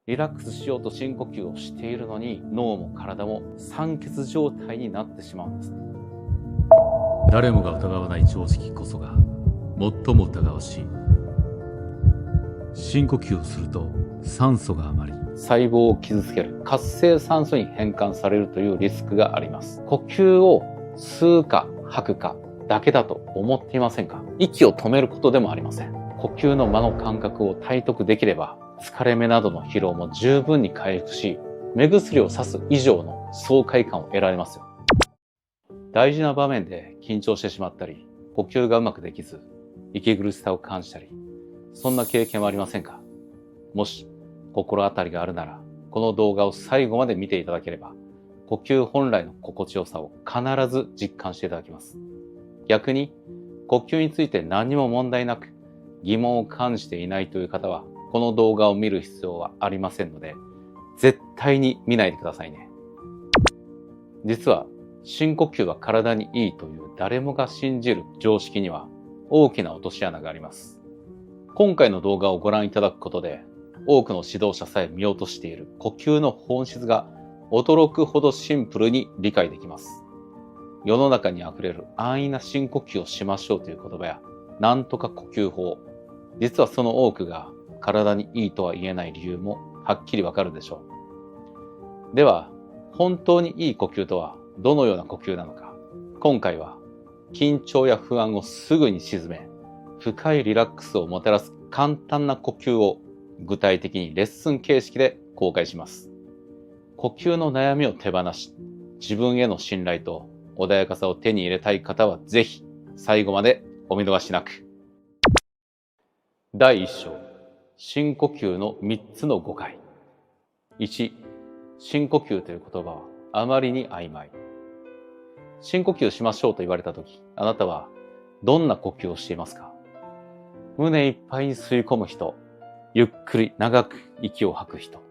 リラックスしようと深呼吸をしているのに、脳も体も酸欠状態になってしまうんですね。誰もが疑わない常識こそが最も疑わしい。深呼吸をすると酸素が余り、細胞を傷つける活性酸素に変換されるというリスクがあります。呼吸を吸うか吐くかだけだと思っていませんか？息を止めることでもありません。呼吸の間の感覚を体得できれば、疲れ目などの疲労も十分に回復し、目薬をさす以上の爽快感を得られますよ。大事な場面で緊張してしまったり、呼吸がうまくできず、息苦しさを感じたり、そんな経験はありませんか？もし心当たりがあるなら、この動画を最後まで見ていただければ、呼吸本来の心地よさを必ず実感していただきます。逆に、呼吸について何も問題なく疑問を感じていないという方は、この動画を見る必要はありませんので、絶対に見ないでくださいね。実は、深呼吸は体にいいという誰もが信じる常識には大きな落とし穴があります。今回の動画をご覧いただくことで、多くの指導者さえ見落としている呼吸の本質が驚くほどシンプルに理解できます。世の中にあふれる安易な深呼吸をしましょうという言葉や、なんとか呼吸法、実はその多くが体にいいとは言えない理由もはっきりわかるでしょう。では、本当にいい呼吸とはどのような呼吸なのか。今回は緊張や不安をすぐに鎮め、深いリラックスをもたらす簡単な呼吸を具体的にレッスン形式で公開します。呼吸の悩みを手放し、自分への信頼と穏やかさを手に入れたい方はぜひ最後までお見逃しなく。第1章、深呼吸の3つの誤解。1、深呼吸という言葉はあまりに曖昧。深呼吸しましょうと言われたとき、あなたはどんな呼吸をしていますか？胸いっぱいに吸い込む人、ゆっくり長く息を吐く人、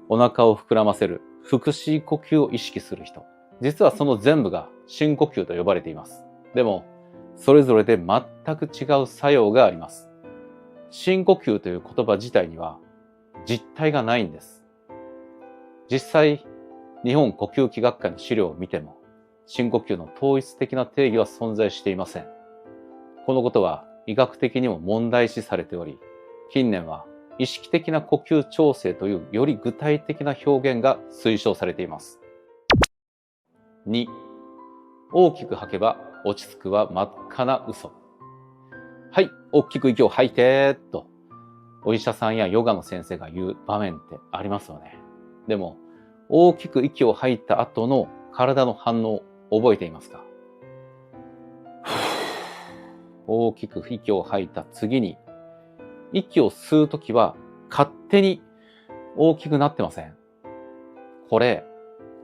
お腹を膨らませる腹式呼吸を意識する人。実はその全部が深呼吸と呼ばれています。でも、それぞれで全く違う作用があります。深呼吸という言葉自体には実体がないんです。実際、日本呼吸器学会の資料を見ても、深呼吸の統一的な定義は存在していません。このことは医学的にも問題視されており、近年は意識的な呼吸調整というより具体的な表現が推奨されています。2、大きく吐けば落ち着くは真っ赤な嘘。はい、大きく息を吐いてと、お医者さんやヨガの先生が言う場面ってありますよね。でも、大きく息を吐いた後の体の反応を覚えていますか？大きく息を吐いた次に、息を吸うときは勝手に大きくなってません？これ、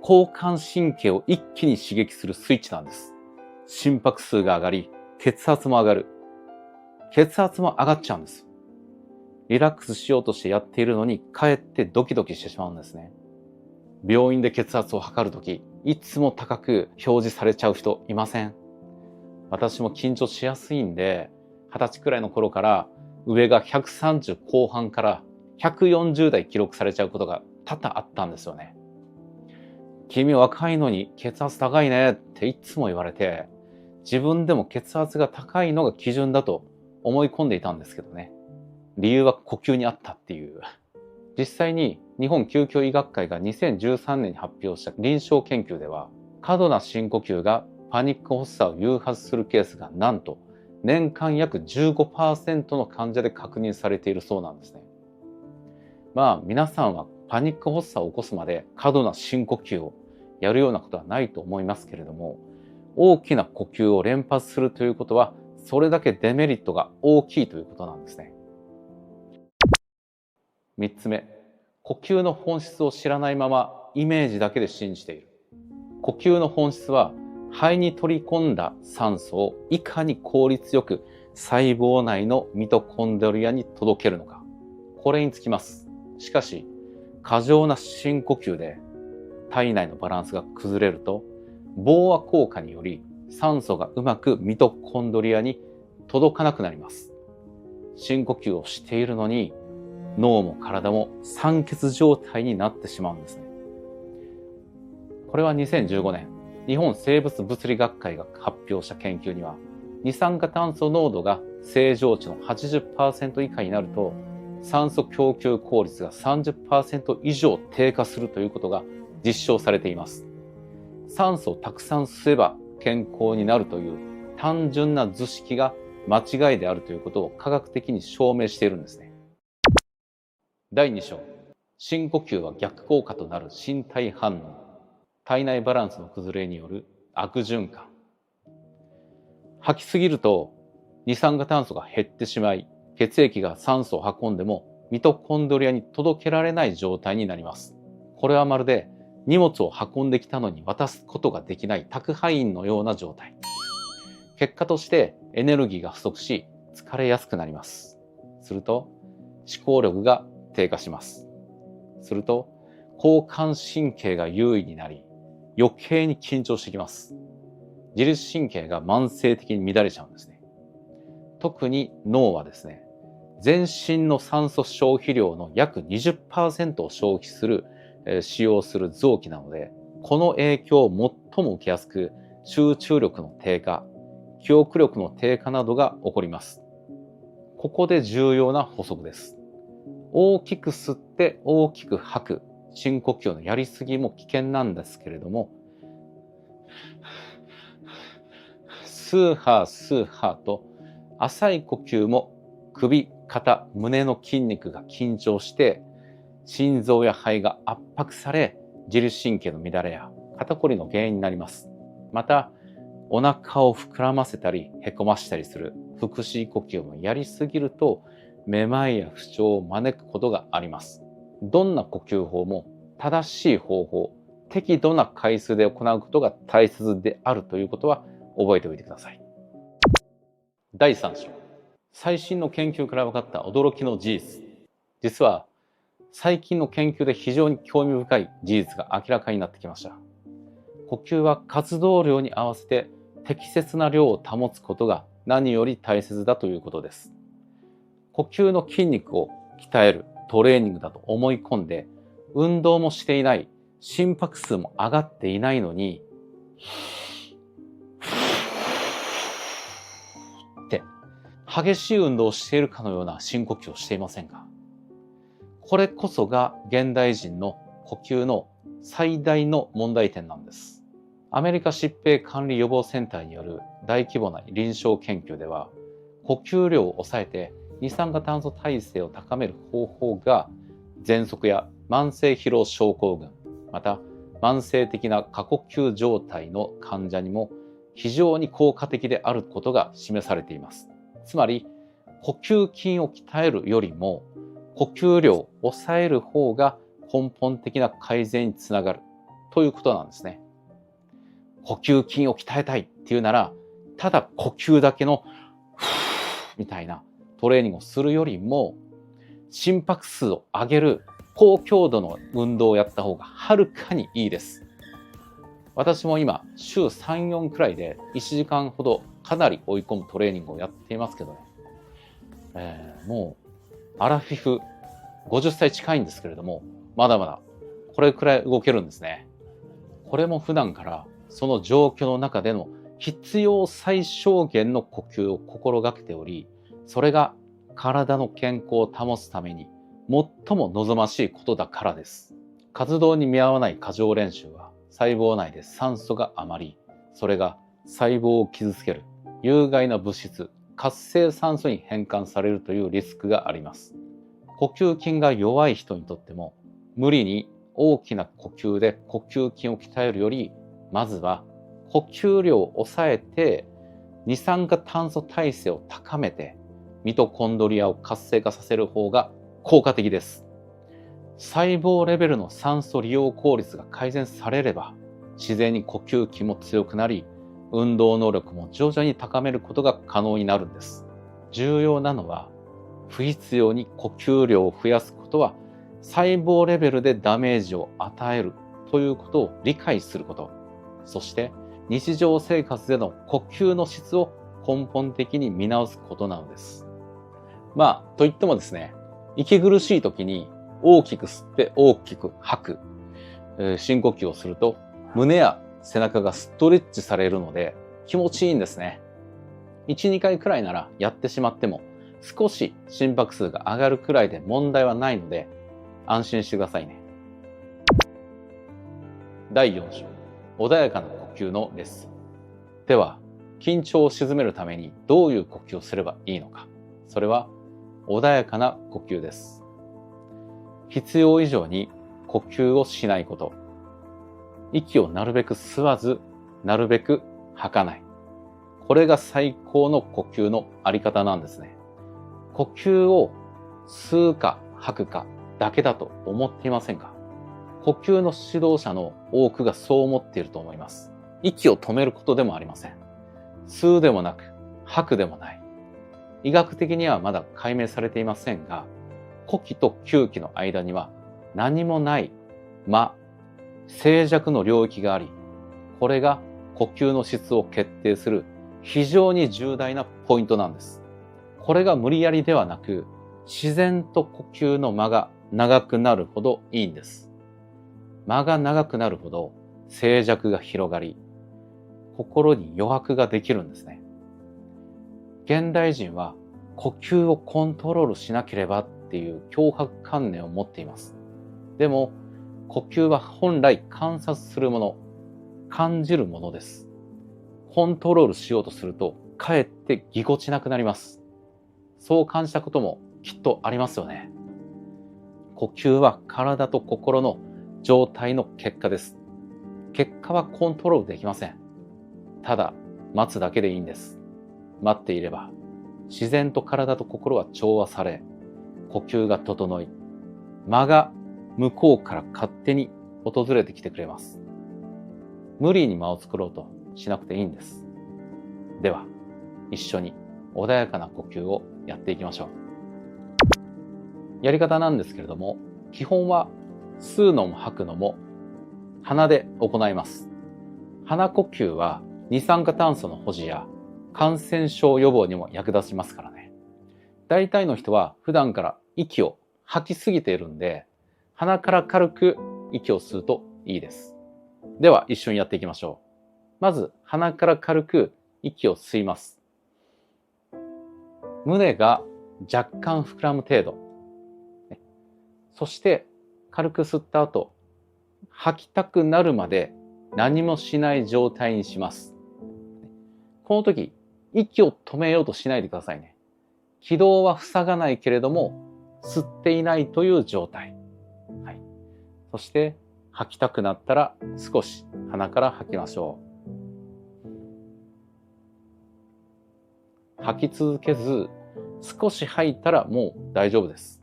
交感神経を一気に刺激するスイッチなんです。心拍数が上がり、血圧も上がる。血圧も上がっちゃうんです。リラックスしようとしてやっているのに、かえってドキドキしてしまうんですね。病院で血圧を測るとき、いつも高く表示されちゃう人いません？私も緊張しやすいんで、20歳くらいの頃から上が130後半から140代記録されちゃうことが多々あったんですよね。君若いのに血圧高いねっていつも言われて、自分でも血圧が高いのが基準だと思い込んでいたんですけどね。理由は呼吸にあったっていう。実際に日本救急医学会が2013年に発表した臨床研究では、過度な深呼吸がパニック発作を誘発するケースがなんと年間約 15% の患者で確認されているそうなんですね。まあ皆さんはパニック発作を起こすまで過度な深呼吸をやるようなことはないと思いますけれども、大きな呼吸を連発するということはそれだけデメリットが大きいということなんですね。3つ目、呼吸の本質を知らないままイメージだけで信じている。呼吸の本質は肺に取り込んだ酸素をいかに効率よく細胞内のミトコンドリアに届けるのか。これにつきます。しかし、過剰な深呼吸で体内のバランスが崩れると、飽和効果により酸素がうまくミトコンドリアに届かなくなります。深呼吸をしているのに、脳も体も酸欠状態になってしまうんですね。これは2015年、日本生物物理学会が発表した研究には、二酸化炭素濃度が正常値の 80% 以下になると、酸素供給効率が 30% 以上低下するということが実証されています。酸素をたくさん吸えば健康になるという単純な図式が間違いであるということを科学的に証明しているんですね。第2章、深呼吸は逆効果となる身体反応。体内バランスの崩れによる悪循環。吐きすぎると二酸化炭素が減ってしまい、血液が酸素を運んでもミトコンドリアに届けられない状態になります。これはまるで荷物を運んできたのに渡すことができない宅配員のような状態。結果としてエネルギーが不足し、疲れやすくなります。すると思考力が低下します。すると交感神経が優位になり、余計に緊張してきます。自律神経が慢性的に乱れちゃうんですね。特に脳はですね、全身の酸素消費量の約 20% を消費する、使用する臓器なので、この影響を最も受けやすく、集中力の低下、記憶力の低下などが起こります。ここで重要な補足です。大きく吸って大きく吐く深呼吸のやりすぎも危険なんですけれども、スーハースーハーと浅い呼吸も首、肩、胸の筋肉が緊張して心臓や肺が圧迫され、自律神経の乱れや肩こりの原因になります。また、お腹を膨らませたりへこましたりする腹式呼吸もやりすぎるとめまいや不調を招くことがあります。どんな呼吸法も正しい方法、適度な回数で行うことが大切であるということは覚えておいてください。第3章、最新の研究から分かった驚きの事実。実は最近の研究で非常に興味深い事実が明らかになってきました。呼吸は活動量に合わせて適切な量を保つことが何より大切だということです。呼吸の筋肉を鍛えるトレーニングだと思い込んで、運動もしていない、心拍数も上がっていないのに、って激しい運動をしているかのような深呼吸をしていませんか？これこそが現代人の呼吸の最大の問題点なんです。アメリカ疾病管理予防センターによる大規模な臨床研究では、呼吸量を抑えて二酸化炭素耐性を高める方法が喘息や慢性疲労症候群、また慢性的な過呼吸状態の患者にも非常に効果的であることが示されています。つまり呼吸筋を鍛えるよりも呼吸量を抑える方が根本的な改善につながるということなんですね。呼吸筋を鍛えたいっていうなら、ただ呼吸だけのみたいなトレーニングをするよりも、心拍数を上げる高強度の運動をやった方がはるかにいいです。私も今週3、4くらいで1時間ほどかなり追い込むトレーニングをやっていますけどね、もうアラフィフ50歳近いんですけれども、まだまだこれくらい動けるんですね。これも普段からその状況の中での必要最小限の呼吸を心がけており、それが体の健康を保つために最も望ましいことだからです。活動に見合わない過剰練習は細胞内で酸素が余り、それが細胞を傷つける有害な物質、活性酸素に変換されるというリスクがあります。呼吸筋が弱い人にとっても、無理に大きな呼吸で呼吸筋を鍛えるより、まずは呼吸量を抑えて二酸化炭素耐性を高めてミトコンドリアを活性化させる方が効果的です。細胞レベルの酸素利用効率が改善されれば、自然に呼吸筋も強くなり、運動能力も徐々に高めることが可能になるんです。重要なのは、不必要に呼吸量を増やすことは細胞レベルでダメージを与えるということを理解すること。そして日常生活での呼吸の質を根本的に見直すことなのです。と言ってもですね、息苦しい時に大きく吸って大きく吐く、深呼吸をすると胸や背中がストレッチされるので気持ちいいんですね。1、2回くらいならやってしまっても少し心拍数が上がるくらいで問題はないので安心してくださいね。第4章、穏やかな呼吸のレッスン。では、緊張を鎮めるためにどういう呼吸をすればいいのか。それは穏やかな呼吸です。必要以上に呼吸をしないこと。息をなるべく吸わず、なるべく吐かない。これが最高の呼吸のあり方なんですね。呼吸を吸うか吐くかだけだと思っていませんか？呼吸の指導者の多くがそう思っていると思います。息を止めることでもありません。吸うでもなく、吐くでもない。医学的にはまだ解明されていませんが、呼気と吸気の間には何もない間、静寂の領域があり、これが呼吸の質を決定する非常に重大なポイントなんです。これが無理やりではなく、自然と呼吸の間が長くなるほどいいんです。間が長くなるほど静寂が広がり、心に余白ができるんですね。現代人は呼吸をコントロールしなければっていう強迫観念を持っています。でも、呼吸は本来観察するもの、感じるものです。コントロールしようとすると、かえってぎこちなくなります。そう感じたこともきっとありますよね。呼吸は体と心の状態の結果です。結果はコントロールできません。ただ、待つだけでいいんです。待っていれば、自然と体と心は調和され、呼吸が整い、間が向こうから勝手に訪れてきてくれます。無理に間を作ろうとしなくていいんです。では、一緒に穏やかな呼吸をやっていきましょう。やり方なんですけれども、基本は吸うのも吐くのも鼻で行います。鼻呼吸は二酸化炭素の保持や感染症予防にも役立ちますからね。大体の人は普段から息を吐きすぎているんで、鼻から軽く息を吸うといいです。では一緒にやっていきましょう。まず鼻から軽く息を吸います。胸が若干膨らむ程度。そして軽く吸った後、吐きたくなるまで何もしない状態にします。この時、息を止めようとしないでくださいね。気道は塞がないけれども、吸っていないという状態。はい。そして、吐きたくなったら少し鼻から吐きましょう。吐き続けず、少し吐いたらもう大丈夫です。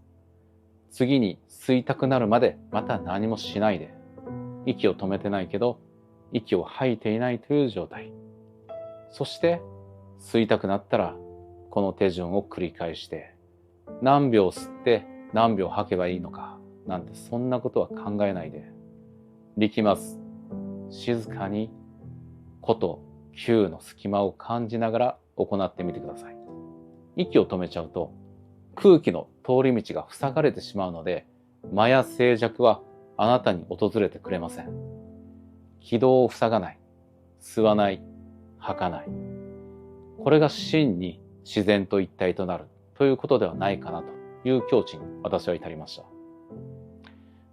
次に吸いたくなるまでまた何もしないで、息を止めてないけど、息を吐いていないという状態。そして、吸いたくなったら、この手順を繰り返して、何秒吸って何秒吐けばいいのか、なんてそんなことは考えないで、力まず、静かに、呼と吸の隙間を感じながら行ってみてください。息を止めちゃうと、空気の通り道が塞がれてしまうので、間や静寂はあなたに訪れてくれません。気道を塞がない、吸わない、吐かない。これが真に自然と一体となるということではないかなという境地に私は至りました。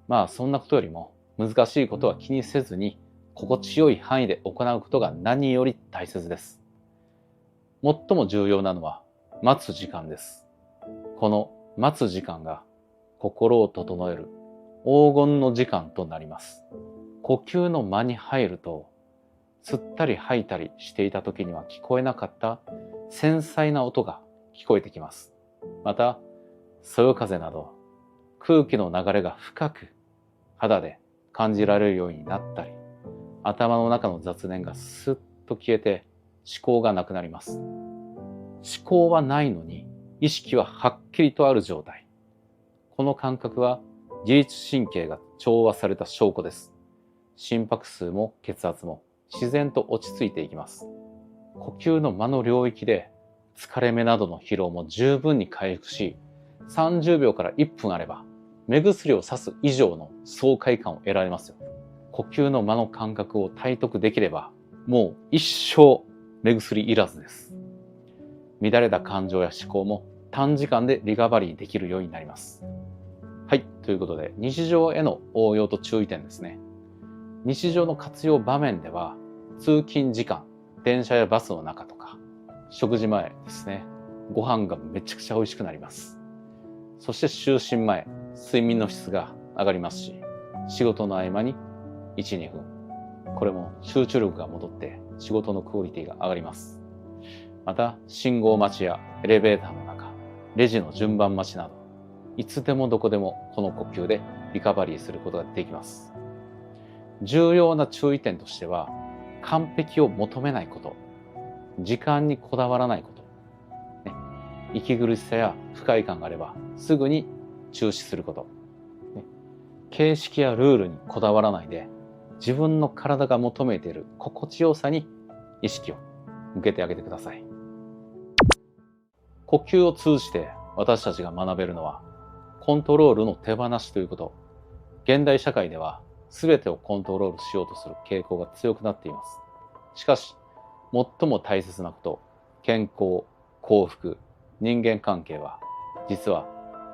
まあそんなことよりも難しいことは気にせずに心地よい範囲で行うことが何より大切です。最も重要なのは待つ時間です。この待つ時間が心を整える黄金の時間となります。呼吸の間に入ると、吸ったり吐いたりしていた時には聞こえなかった繊細な音が聞こえてきます。また、そよ風など空気の流れが深く肌で感じられるようになったり、頭の中の雑念がスッと消えて思考がなくなります。思考はないのに意識ははっきりとある状態。この感覚は自律神経が調和された証拠です。心拍数も血圧も自然と落ち着いていきます。呼吸の間の領域で疲れ目などの疲労も十分に回復し、30秒から1分あれば、目薬をさす以上の爽快感を得られますよ。呼吸の間の感覚を体得できれば、もう一生目薬いらずです。乱れた感情や思考も短時間でリカバリーできるようになります。はい。ということで、日常への応用と注意点ですね。日常の活用場面では、通勤時間、電車やバスの中とか、食事前ですね。ご飯がめちゃくちゃ美味しくなります。そして就寝前、睡眠の質が上がりますし、仕事の合間に1、2分。これも集中力が戻って仕事のクオリティが上がります。また、信号待ちやエレベーターの中、レジの順番待ちなど、いつでもどこでもこの呼吸でリカバリーすることができます。重要な注意点としては、完璧を求めないこと、時間にこだわらないこと、息苦しさや不快感があればすぐに中止すること、形式やルールにこだわらないで、自分の体が求めている心地よさに意識を向けてあげてください。呼吸を通じて私たちが学べるのは、コントロールの手放しということ。現代社会では全てをコントロールしようとする傾向が強くなっています。しかし、最も大切なこと、健康、幸福、人間関係は、実は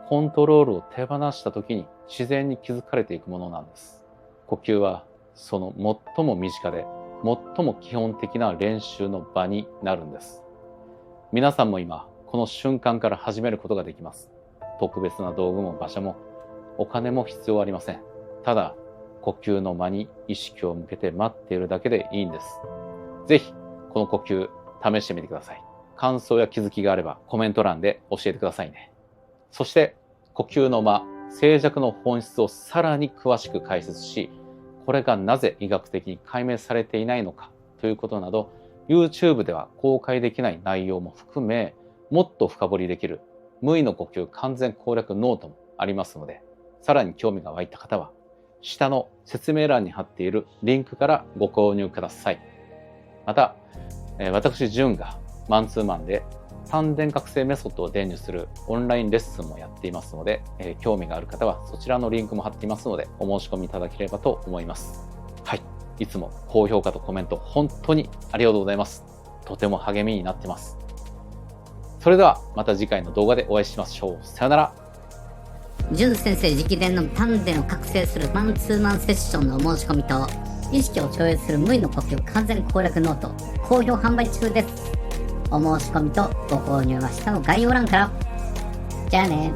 コントロールを手放した時に自然に築かれていくものなんです。呼吸はその最も身近で最も基本的な練習の場になるんです。皆さんも今、この瞬間から始めることができます。特別な道具も場所もお金も必要ありません。ただ、呼吸の間に意識を向けて待っているだけでいいんです。ぜひ、この呼吸、試してみてください。感想や気づきがあればコメント欄で教えてくださいね。そして、呼吸の間、静寂の本質をさらに詳しく解説し、これがなぜ医学的に解明されていないのかということなど、YouTube では公開できない内容も含め、もっと深掘りできる無意の呼吸完全攻略ノートもありますので、さらに興味が湧いた方は、下の説明欄に貼っているリンクからご購入ください。また、私、淳がマンツーマンで丹田覚醒メソッドを伝授するオンラインレッスンもやっていますので、興味がある方はそちらのリンクも貼っていますので、お申し込みいただければと思います。はい。いつも高評価とコメント本当にありがとうございます。とても励みになってます。それではまた次回の動画でお会いしましょう。さよなら。淳先生直伝の丹田を覚醒するマンツーマンセッションのお申し込みと、意識を超越する無意の呼吸完全攻略ノート好評販売中です。お申し込みとご購入は下の概要欄から。じゃあね。